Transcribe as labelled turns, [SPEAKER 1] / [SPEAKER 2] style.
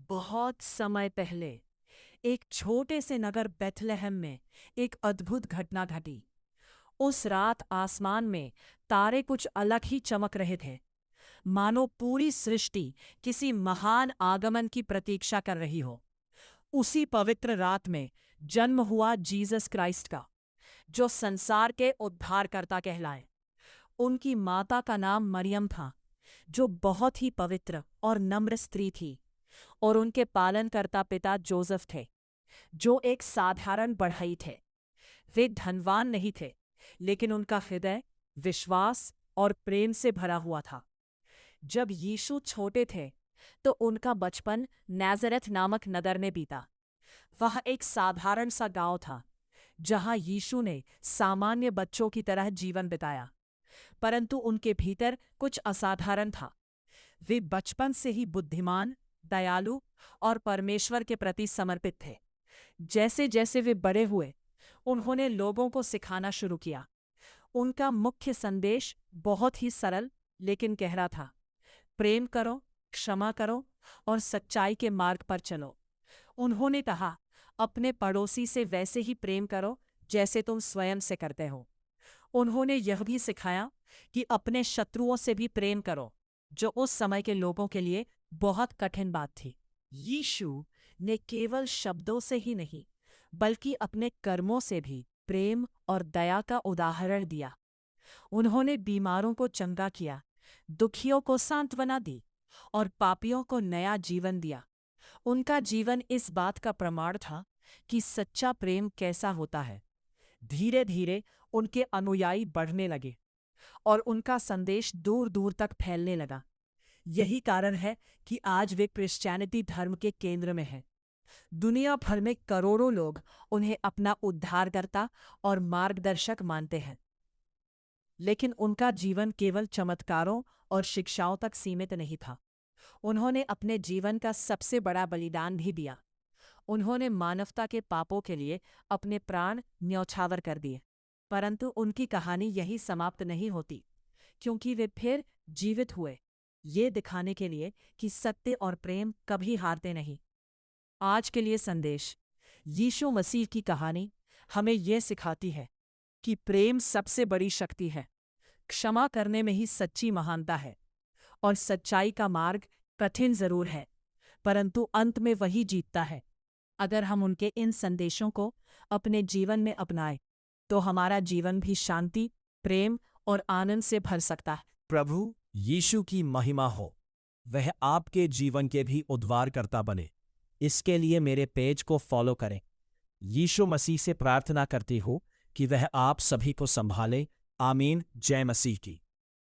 [SPEAKER 1] बहुत समय पहले एक छोटे से नगर बेथलेहम में एक अद्भुत घटना घटी। उस रात आसमान में तारे कुछ अलग ही चमक रहे थे, मानो पूरी सृष्टि किसी महान आगमन की प्रतीक्षा कर रही हो। उसी पवित्र रात में जन्म हुआ जीसस क्राइस्ट का, जो संसार के उद्धारकर्ता कहलाए। उनकी माता का नाम मरियम था, जो बहुत ही पवित्र और नम्र स्त्री थी, और उनके पालनकर्ता पिता जोसेफ थे, जो एक साधारण बढ़ई थे। वे धनवान नहीं थे, लेकिन उनका हृदय विश्वास और प्रेम से भरा हुआ था। जब यीशु छोटे थे, तो उनका बचपन नाज़रेथ नामक नगर में बीता। वह एक साधारण सा गांव था, जहां यीशु ने सामान्य बच्चों की तरह जीवन बिताया। परंतु उनके भीतर कुछ असाधारण था। वे बचपन से ही बुद्धिमान, दयालु और परमेश्वर के प्रति समर्पित थे। जैसे जैसे वे बड़े हुए, उन्होंने लोगों को सिखाना शुरू किया। उनका मुख्य संदेश बहुत ही सरल लेकिन गहरा था। प्रेम करो, क्षमा करो और सच्चाई के मार्ग पर चलो। उन्होंने कहा, अपने पड़ोसी से वैसे ही प्रेम करो जैसे तुम स्वयं से करते हो। उन्होंने यह भी सिखाया कि अपने शत्रुओं से भी प्रेम करो, जो उस समय के लोगों के लिए बहुत कठिन बात थी। यीशु ने केवल शब्दों से ही नहीं, बल्कि अपने कर्मों से भी प्रेम और दया का उदाहरण दिया। उन्होंने बीमारों को चंगा किया, दुखियों को सांत्वना दी और पापियों को नया जीवन दिया। उनका जीवन इस बात का प्रमाण था कि सच्चा प्रेम कैसा होता है। धीरे धीरे उनके अनुयायी बढ़ने लगे और उनका संदेश दूर दूर तक फैलने लगा। यही कारण है कि आज वे क्रिश्चियनिटी धर्म के केंद्र में हैं। दुनिया भर में करोड़ों लोग उन्हें अपना उद्धारकर्ता और मार्गदर्शक मानते हैं। लेकिन उनका जीवन केवल चमत्कारों और शिक्षाओं तक सीमित नहीं था। उन्होंने अपने जीवन का सबसे बड़ा बलिदान भी दिया। उन्होंने मानवता के पापों के लिए अपने प्राण न्यौछावर कर दिए। परंतु उनकी कहानी यही समाप्त नहीं होती, क्योंकि वे फिर जीवित हुए, ये दिखाने के लिए कि सत्य और प्रेम कभी हारते नहीं। आज के लिए संदेश: यीशु मसीह की कहानी हमें यह सिखाती है कि प्रेम सबसे बड़ी शक्ति है। क्षमा करने में ही सच्ची महानता है, और सच्चाई का मार्ग कठिन जरूर है, परंतु अंत में वही जीतता है। अगर हम उनके इन संदेशों को अपने जीवन में अपनाएं, तो हमारा जीवन भी शांति, प्रेम और आनंद से भर सकता है।
[SPEAKER 2] प्रभु यीशु की महिमा हो, वह आपके जीवन के भी उद्धारकर्ता बने। इसके लिए मेरे पेज को फॉलो करें। यीशु मसीह से प्रार्थना करती हूँ कि वह आप सभी को संभाले। आमीन। जय मसीह की।